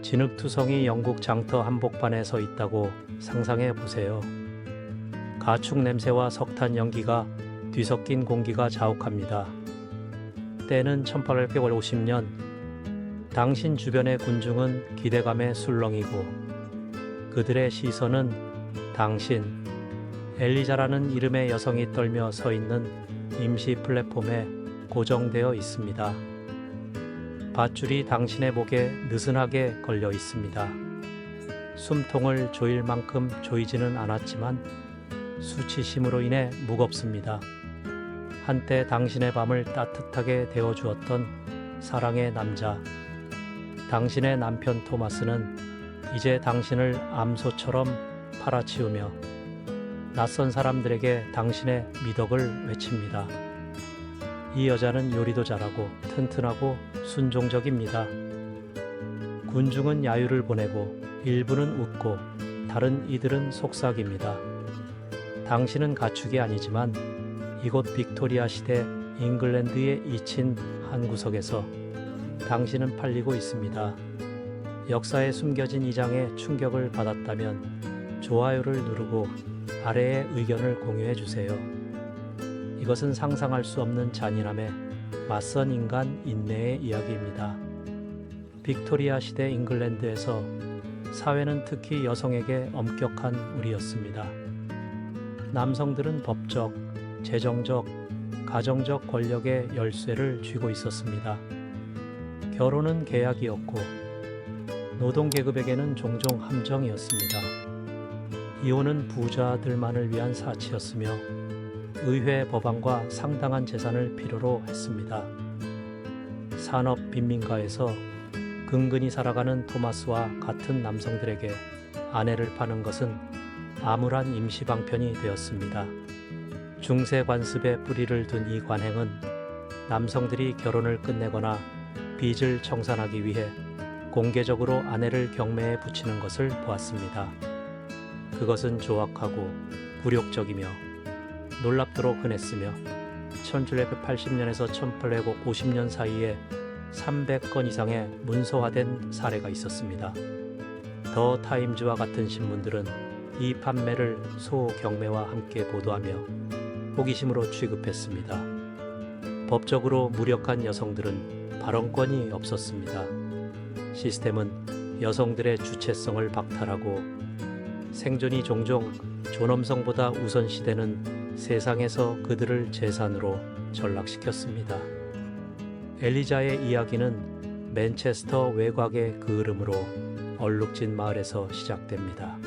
진흙투성이 영국 장터 한복판에 서 있다고 상상해 보세요. 가축 냄새와 석탄 연기가 뒤섞인 공기가 자욱합니다. 때는 1850년. 당신 주변의 군중은 기대감에 술렁이고 그들의 시선은 당신, 엘리자라는 이름의 여성이 떨며 서 있는 임시 플랫폼에 고정되어 있습니다. 밧줄이 당신의 목에 느슨하게 걸려 있습니다. 숨통을 조일 만큼 조이지는 않았지만 수치심으로 인해 무겁습니다. 한때 당신의 밤을 따뜻하게 데워주었던 사랑의 남자. 당신의 남편 토마스는 이제 당신을 암소처럼 팔아치우며 낯선 사람들에게 당신의 미덕을 외칩니다. 이 여자는 요리도 잘하고 튼튼하고 순종적입니다. 군중은 야유를 보내고 일부는 웃고 다른 이들은 속삭입니다. 당신은 가축이 아니지만 이곳 빅토리아 시대 잉글랜드에 잊힌 한 구석에서 당신은 팔리고 있습니다. 역사에 숨겨진 이 장에 충격을 받았다면 좋아요를 누르고 아래의 의견을 공유해 주세요. 이것은 상상할 수 없는 잔인함에 맞선 인간 인내의 이야기입니다. 빅토리아 시대 잉글랜드에서 사회는 특히 여성에게 엄격한 우리였습니다. 남성들은 법적, 재정적, 가정적 권력의 열쇠를 쥐고 있었습니다. 결혼은 계약이었고 노동계급에게는 종종 함정이었습니다. 이혼은 부자들만을 위한 사치였으며 의회 법안과 상당한 재산을 필요로 했습니다. 산업 빈민가에서 근근히 살아가는 토마스와 같은 남성들에게 아내를 파는 것은 암울한 임시방편이 되었습니다. 중세 관습에 뿌리를 둔 이 관행은 남성들이 결혼을 끝내거나 빚을 청산하기 위해 공개적으로 아내를 경매에 붙이는 것을 보았습니다. 그것은 조악하고 굴욕적이며 놀랍도록 흔했으며 1780년에서 1850년 사이에 300건 이상의 문서화된 사례가 있었습니다. 더 타임즈와 같은 신문들은 이 판매를 소경매와 함께 보도하며 호기심으로 취급했습니다. 법적으로 무력한 여성들은 발언권이 없었습니다. 시스템은 여성들의 주체성을 박탈하고 생존이 종종 존엄성보다 우선시되는 세상에서 그들을 재산으로 전락시켰습니다. 엘리자의 이야기는 맨체스터 외곽의 그을음으로 얼룩진 마을에서 시작됩니다.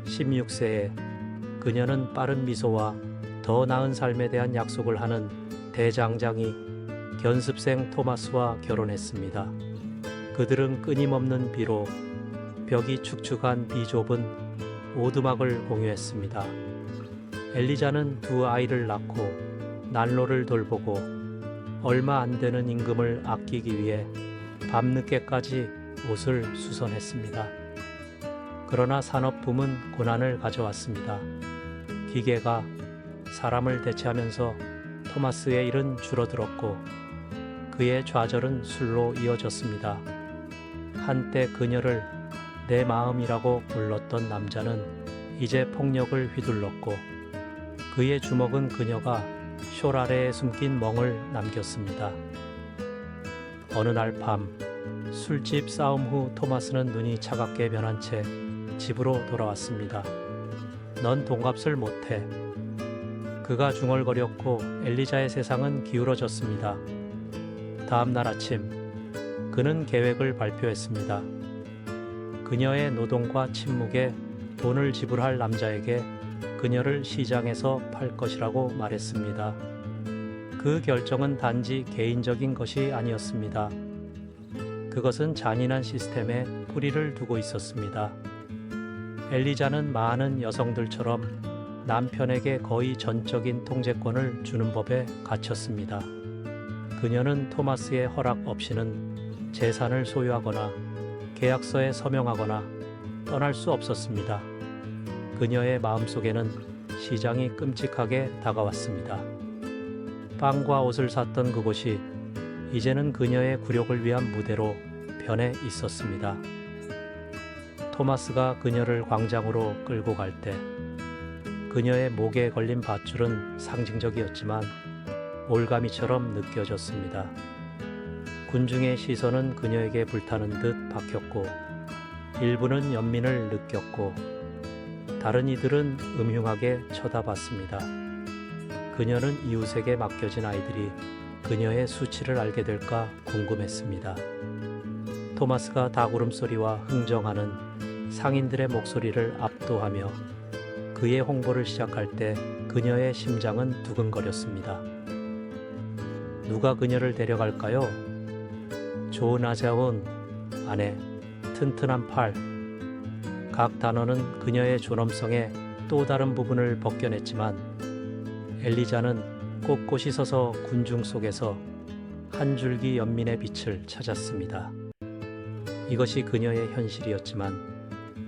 16세에 그녀는 빠른 미소와 더 나은 삶에 대한 약속을 하는 대장장이 견습생 토마스와 결혼했습니다. 그들은 끊임없는 비로 벽이 축축한 비좁은 오두막을 공유했습니다. 엘리자는 두 아이를 낳고 난로를 돌보고 얼마 안 되는 임금을 아끼기 위해 밤늦게까지 옷을 수선했습니다. 그러나 산업붐은 고난을 가져왔습니다. 기계가 사람을 대체하면서 토마스의 일은 줄어들었고 그의 좌절은 술로 이어졌습니다. 한때 그녀를 내 마음이라고 불렀던 남자는 이제 폭력을 휘둘렀고 그의 주먹은 그녀가 숄 아래에 숨긴 멍을 남겼습니다. 어느 날 밤 술집 싸움 후 토마스는 눈이 차갑게 변한 채 집으로 돌아왔습니다. 넌 돈값을 못해. 그가 중얼거렸고 엘리자의 세상은 기울어졌습니다. 다음 날 아침 그는 계획을 발표했습니다. 그녀의 노동과 침묵에 돈을 지불할 남자에게 그녀를 시장에서 팔 것이라고 말했습니다. 그 결정은 단지 개인적인 것이 아니었습니다. 그것은 잔인한 시스템에 뿌리를 두고 있었습니다. 엘리자는 많은 여성들처럼 남편에게 거의 전적인 통제권을 주는 법에 갇혔습니다. 그녀는 토마스의 허락 없이는 재산을 소유하거나 계약서에 서명하거나 떠날 수 없었습니다. 그녀의 마음속에는 시장이 끔찍하게 다가왔습니다. 빵과 옷을 샀던 그곳이 이제는 그녀의 굴욕을 위한 무대로 변해 있었습니다. 토마스가 그녀를 광장으로 끌고 갈 때 그녀의 목에 걸린 밧줄은 상징적이었지만 올가미처럼 느껴졌습니다. 군중의 시선은 그녀에게 불타는 듯 박혔고 일부는 연민을 느꼈고 다른 이들은 음흉하게 쳐다봤습니다. 그녀는 이웃에게 맡겨진 아이들이 그녀의 수치를 알게 될까 궁금했습니다. 토마스가 닭울음 소리와 흥정하는 상인들의 목소리를 압도하며 그의 홍보를 시작할 때 그녀의 심장은 두근거렸습니다. 누가 그녀를 데려갈까요? 좋은 아자운, 아내, 튼튼한 팔. 각 단어는 그녀의 존엄성의 또 다른 부분을 벗겨냈지만 엘리자는 꼿꼿이 서서 군중 속에서 한 줄기 연민의 빛을 찾았습니다. 이것이 그녀의 현실이었지만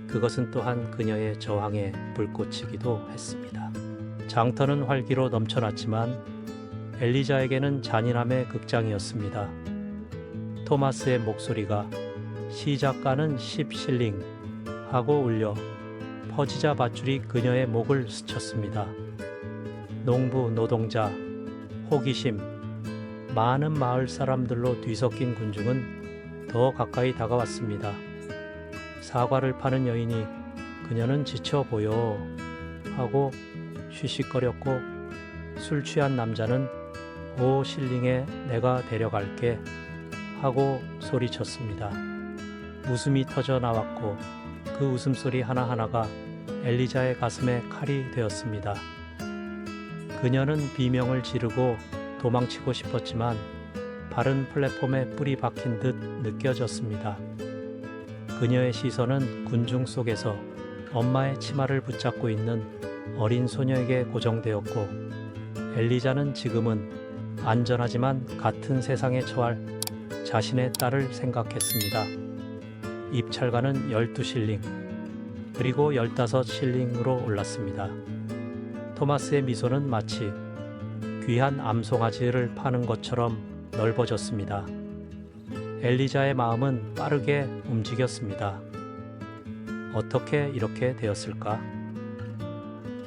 그것은 또한 그녀의 저항의 불꽃이기도 했습니다. 장터는 활기로 넘쳐났지만 엘리자에게는 잔인함의 극장이었습니다. 토마스의 목소리가 시작가는 10실링 하고 울려 퍼지자 밧줄이 그녀의 목을 스쳤습니다. 농부, 노동자, 호기심, 많은 마을 사람들로 뒤섞인 군중은 더 가까이 다가왔습니다. 사과를 파는 여인이 그녀는 지쳐 보여 하고 쉬쉬거렸고 술 취한 남자는 5실링에 내가 데려갈게 하고 소리쳤습니다. 웃음이 터져 나왔고 그 웃음소리 하나하나가 엘리자의 가슴에 칼이 되었습니다. 그녀는 비명을 지르고 도망치고 싶었지만 발은 플랫폼에 뿔이 박힌 듯 느껴졌습니다. 그녀의 시선은 군중 속에서 엄마의 치마를 붙잡고 있는 어린 소녀에게 고정되었고 엘리자는 지금은 안전하지만 같은 세상에 처할 자신의 딸을 생각했습니다. 입찰가는 12실링 그리고 15실링으로 올랐습니다. 토마스의 미소는 마치 귀한 암송아지를 파는 것처럼 넓어졌습니다. 엘리자의 마음은 빠르게 움직였습니다. 어떻게 이렇게 되었을까?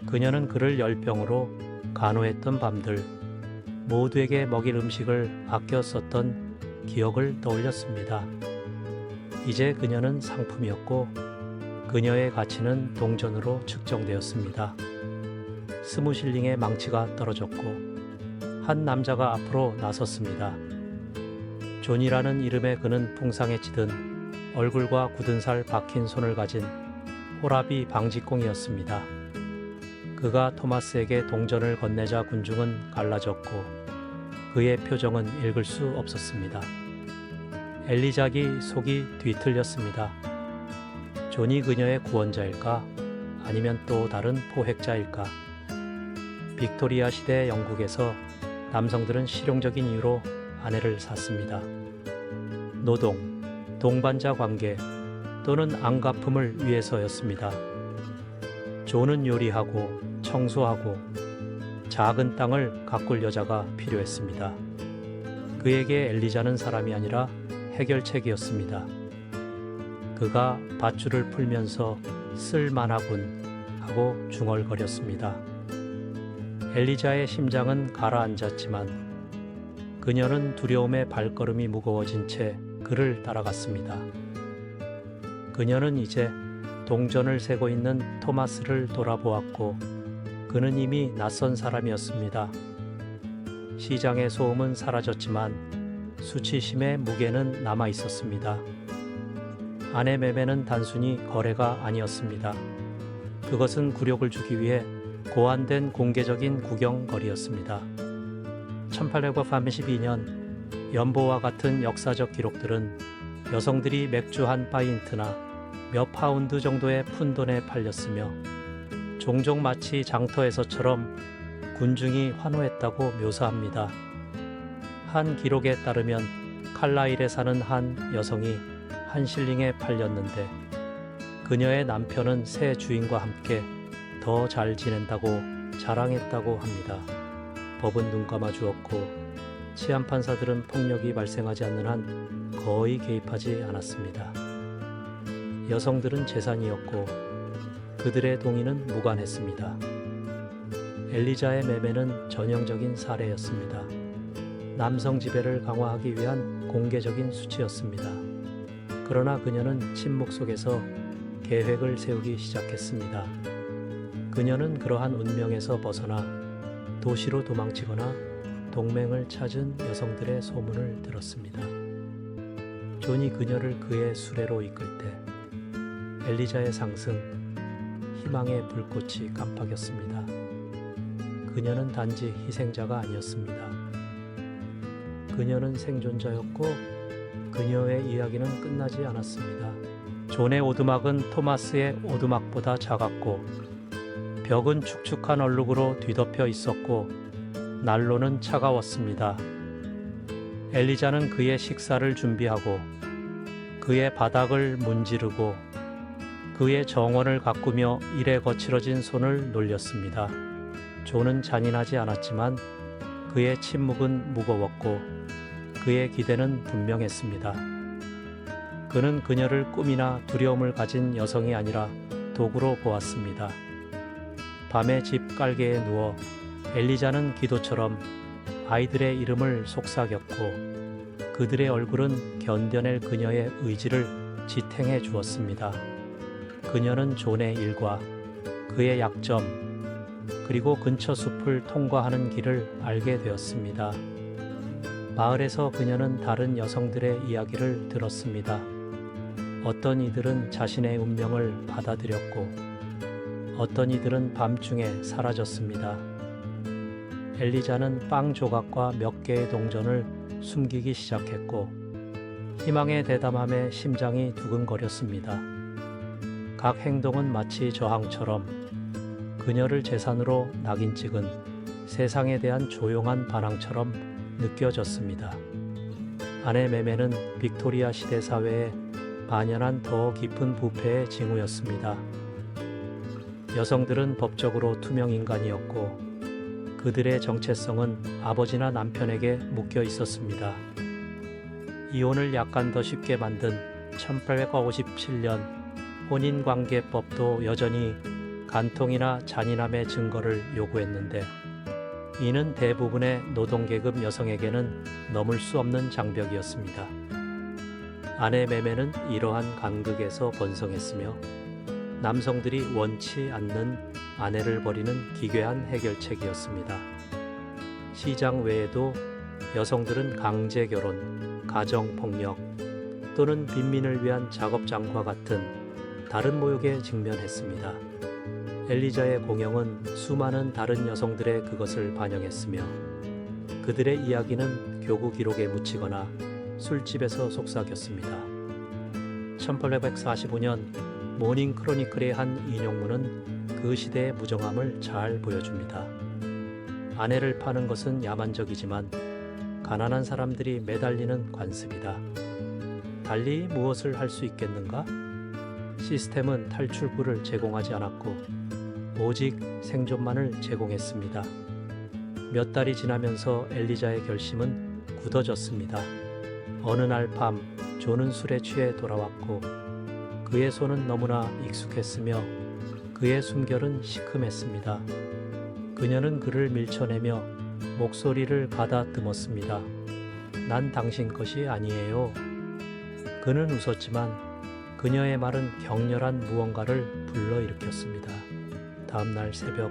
그녀는 그를 열병으로 간호했던 밤들, 모두에게 먹일 음식을 아껴 썼던 기억을 떠올렸습니다. 이제 그녀는 상품이었고 그녀의 가치는 동전으로 측정되었습니다. 20실링의 망치가 떨어졌고 한 남자가 앞으로 나섰습니다. 존이라는 이름에 그는 풍상해지던 얼굴과 굳은 살 박힌 손을 가진 호라비 방직공이었습니다. 그가 토마스에게 동전을 건네자 군중은 갈라졌고 그의 표정은 읽을 수 없었습니다. 엘리자기 속이 뒤틀렸습니다. 존이 그녀의 구원자일까? 아니면 또 다른 포획자일까? 빅토리아 시대 영국에서 남성들은 실용적인 이유로 아내를 샀습니다. 노동, 동반자 관계 또는 안가품을 위해서였습니다. 존은 요리하고 청소하고 작은 땅을 가꿀 여자가 필요했습니다. 그에게 엘리자는 사람이 아니라 해결책이었습니다. 그가 밧줄을 풀면서 쓸만하군 하고 중얼거렸습니다. 엘리자의 심장은 가라앉았지만 그녀는 두려움에 발걸음이 무거워진 채 그를 따라갔습니다. 그녀는 이제 동전을 세고 있는 토마스를 돌아보았고 그는 이미 낯선 사람이었습니다. 시장의 소음은 사라졌지만 수치심의 무게는 남아 있었습니다. 아내 매매는 단순히 거래가 아니었습니다. 그것은 굴욕을 주기 위해 고안된 공개적인 구경거리였습니다. 1832년 연보와 같은 역사적 기록들은 여성들이 맥주 한 파인트나 몇 파운드 정도의 푼돈에 팔렸으며 종종 마치 장터에서처럼 군중이 환호했다고 묘사합니다. 한 기록에 따르면 칼라일에 사는 한 여성이 1실링에 팔렸는데 그녀의 남편은 새 주인과 함께 더 잘 지낸다고 자랑했다고 합니다. 법은 눈 감아 주었고 치안 판사들은 폭력이 발생하지 않는 한 거의 개입하지 않았습니다. 여성들은 재산이었고 그들의 동의는 무관했습니다. 엘리자의 매매는 전형적인 사례였습니다. 남성 지배를 강화하기 위한 공개적인 수치였습니다. 그러나 그녀는 침묵 속에서 계획을 세우기 시작했습니다. 그녀는 그러한 운명에서 벗어나 도시로 도망치거나 동맹을 찾은 여성들의 소문을 들었습니다. 존이 그녀를 그의 수레로 이끌 때 엘리자의 상승, 희망의 불꽃이 깜빡였습니다. 그녀는 단지 희생자가 아니었습니다. 그녀는 생존자였고 그녀의 이야기는 끝나지 않았습니다. 존의 오두막은 토마스의 오두막보다 작았고 벽은 축축한 얼룩으로 뒤덮여 있었고 난로는 차가웠습니다. 엘리자는 그의 식사를 준비하고 그의 바닥을 문지르고 그의 정원을 가꾸며 일에 거칠어진 손을 놀렸습니다. 존은 잔인하지 않았지만 그의 침묵은 무거웠고 그의 기대는 분명했습니다. 그는 그녀를 꿈이나 두려움을 가진 여성이 아니라 도구로 보았습니다. 밤에 집 깔개에 누워 엘리자는 기도처럼 아이들의 이름을 속삭였고 그들의 얼굴은 견뎌낼 그녀의 의지를 지탱해 주었습니다. 그녀는 존의 일과 그의 약점 그리고 근처 숲을 통과하는 길을 알게 되었습니다. 마을에서 그녀는 다른 여성들의 이야기를 들었습니다. 어떤 이들은 자신의 운명을 받아들였고 어떤 이들은 밤중에 사라졌습니다. 엘리자는 빵 조각과 몇 개의 동전을 숨기기 시작했고 희망의 대담함에 심장이 두근거렸습니다. 각 행동은 마치 저항처럼 그녀를 재산으로 낙인 찍은 세상에 대한 조용한 반항처럼 느껴졌습니다. 아내 매매는 빅토리아 시대 사회에 만연한 더 깊은 부패의 징후였습니다. 여성들은 법적으로 투명 인간이었고 그들의 정체성은 아버지나 남편에게 묶여 있었습니다. 이혼을 약간 더 쉽게 만든 1857년 혼인관계법도 여전히 간통이나 잔인함의 증거를 요구했는데 이는 대부분의 노동계급 여성에게는 넘을 수 없는 장벽이었습니다. 아내 매매는 이러한 간극에서 번성했으며 남성들이 원치 않는 아내를 버리는 기괴한 해결책이었습니다. 시장 외에도 여성들은 강제 결혼, 가정 폭력 또는 빈민을 위한 작업장과 같은 다른 모욕에 직면했습니다. 엘리자의 공형은 수많은 다른 여성들의 그것을 반영했으며 그들의 이야기는 교구 기록에 묻히거나 술집에서 속삭였습니다. 1845년 모닝 크로니클의 한 인용문은 그 시대의 무정함을 잘 보여줍니다. 아내를 파는 것은 야만적이지만 가난한 사람들이 매달리는 관습이다. 달리 무엇을 할 수 있겠는가? 시스템은 탈출구를 제공하지 않았고 오직 생존만을 제공했습니다. 몇 달이 지나면서 엘리자의 결심은 굳어졌습니다. 어느 날 밤 존은 술에 취해 돌아왔고 그의 손은 너무나 익숙했으며 그의 숨결은 시큼했습니다. 그녀는 그를 밀쳐내며 목소리를 가다듬었습니다. 난 당신 것이 아니에요. 그는 웃었지만 그녀의 말은 격렬한 무언가를 불러일으켰습니다. 다음날 새벽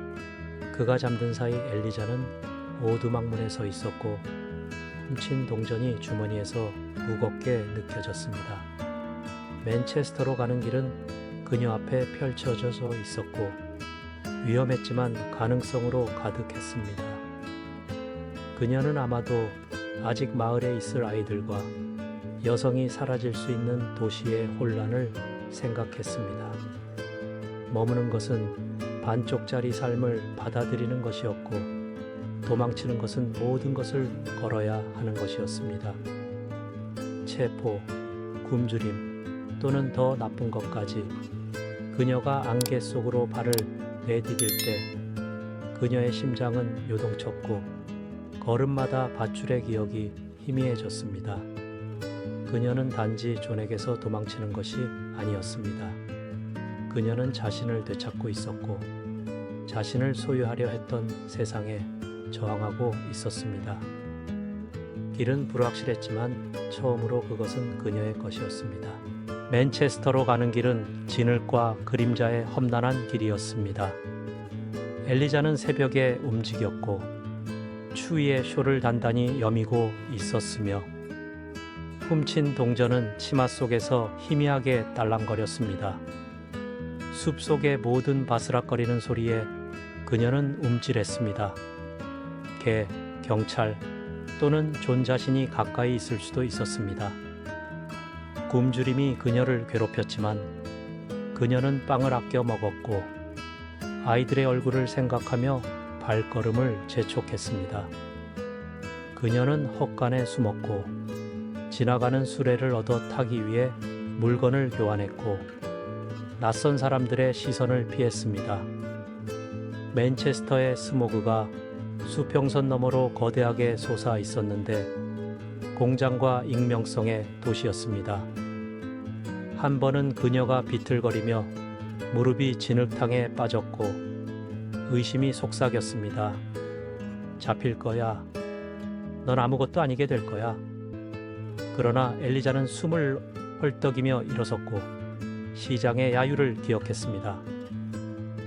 그가 잠든 사이 엘리자는 오두막문에 서 있었고 훔친 동전이 주머니에서 무겁게 느껴졌습니다. 맨체스터로 가는 길은 그녀 앞에 펼쳐져 있었고 위험했지만 가능성으로 가득했습니다. 그녀는 아마도 아직 마을에 있을 아이들과 여성이 사라질 수 있는 도시의 혼란을 생각했습니다. 머무는 것은 반쪽짜리 삶을 받아들이는 것이었고 도망치는 것은 모든 것을 걸어야 하는 것이었습니다. 체포, 굶주림 또는 더 나쁜 것까지 그녀가 안개 속으로 발을 내디딜 때 그녀의 심장은 요동쳤고 걸음마다 밧줄의 기억이 희미해졌습니다. 그녀는 단지 존에게서 도망치는 것이 아니었습니다. 그녀는 자신을 되찾고 있었고 자신을 소유하려 했던 세상에 저항하고 있었습니다. 길은 불확실했지만 처음으로 그것은 그녀의 것이었습니다. 맨체스터로 가는 길은 진흙과 그림자의 험난한 길이었습니다. 엘리자는 새벽에 움직였고 추위에 쇼를 단단히 여미고 있었으며 훔친 동전은 치마 속에서 희미하게 딸랑거렸습니다. 숲속의 모든 바스락거리는 소리에 그녀는 움찔했습니다. 개, 경찰 또는 존 자신이 가까이 있을 수도 있었습니다. 굶주림이 그녀를 괴롭혔지만 그녀는 빵을 아껴 먹었고 아이들의 얼굴을 생각하며 발걸음을 재촉했습니다. 그녀는 헛간에 숨었고 지나가는 수레를 얻어 타기 위해 물건을 교환했고 낯선 사람들의 시선을 피했습니다. 맨체스터의 스모그가 수평선 너머로 거대하게 솟아 있었는데 공장과 익명성의 도시였습니다. 한 번은 그녀가 비틀거리며 무릎이 진흙탕에 빠졌고 의심이 속삭였습니다. 잡힐 거야. 넌 아무것도 아니게 될 거야. 그러나 엘리자는 숨을 헐떡이며 일어섰고 시장의 야유를 기억했습니다.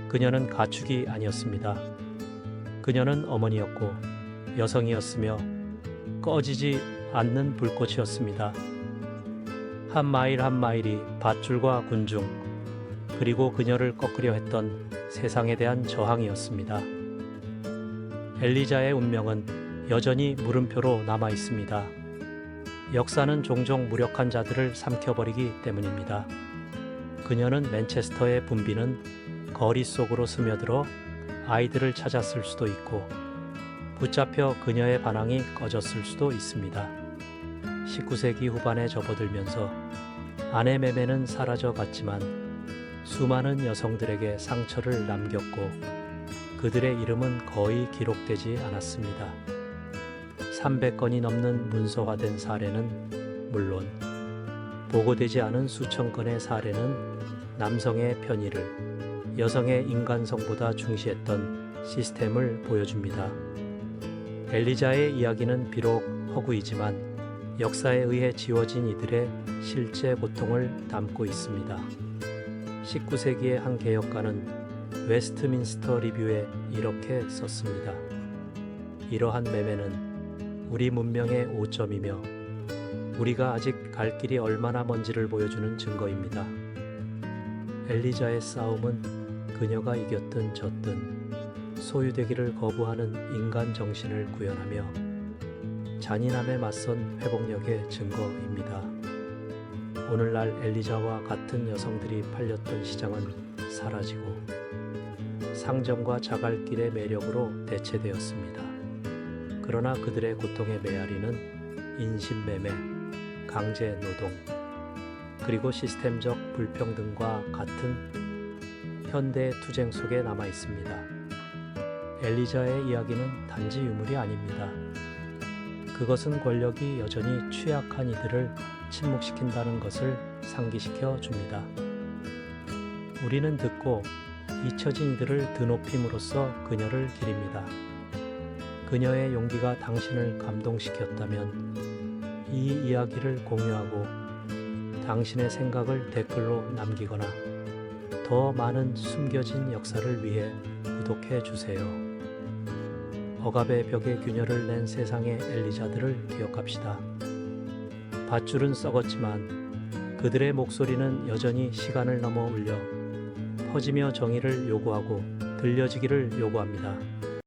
그녀는 가축이 아니었습니다. 그녀는 어머니였고 여성이었으며 꺼지지 않는 불꽃이었습니다. 한 마일 한 마일이 밧줄과 군중 그리고 그녀를 꺾으려 했던 세상에 대한 저항이었습니다. 엘리자의 운명은 여전히 물음표로 남아 있습니다. 역사는 종종 무력한 자들을 삼켜버리기 때문입니다. 그녀는 맨체스터의 붐비는 거리 속으로 스며들어 아이들을 찾았을 수도 있고 붙잡혀 그녀의 반항이 꺼졌을 수도 있습니다. 19세기 후반에 접어들면서 아내 매매는 사라져 갔지만 수많은 여성들에게 상처를 남겼고 그들의 이름은 거의 기록되지 않았습니다. 300건이 넘는 문서화된 사례는 물론 보고되지 않은 수천 건의 사례는 남성의 편의를 여성의 인간성보다 중시했던 시스템을 보여줍니다. 엘리자의 이야기는 비록 허구이지만 역사에 의해 지워진 이들의 실제 고통을 담고 있습니다. 19세기의 한 개혁가는 웨스트민스터 리뷰에 이렇게 썼습니다. 이러한 매매는 우리 문명의 오점이며 우리가 아직 갈 길이 얼마나 먼지를 보여주는 증거입니다. 엘리자의 싸움은 그녀가 이겼든 졌든 소유되기를 거부하는 인간 정신을 구현하며 잔인함에 맞선 회복력의 증거입니다. 오늘날 엘리자와 같은 여성들이 팔렸던 시장은 사라지고 상점과 자갈길의 매력으로 대체되었습니다. 그러나 그들의 고통의 메아리는 인신매매, 강제노동, 그리고 시스템적 불평등과 같은 현대의 투쟁 속에 남아 있습니다. 엘리자의 이야기는 단지 유물이 아닙니다. 그것은 권력이 여전히 취약한 이들을 침묵시킨다는 것을 상기시켜 줍니다. 우리는 듣고 잊혀진 이들을 드높임으로써 그녀를 기립니다. 그녀의 용기가 당신을 감동시켰다면 이 이야기를 공유하고 당신의 생각을 댓글로 남기거나 더 많은 숨겨진 역사를 위해 구독해 주세요. 억압의 벽에 균열을 낸 세상의 엘리자들을 기억합시다. 밧줄은 썩었지만 그들의 목소리는 여전히 시간을 넘어 울려 퍼지며 정의를 요구하고 들려지기를 요구합니다.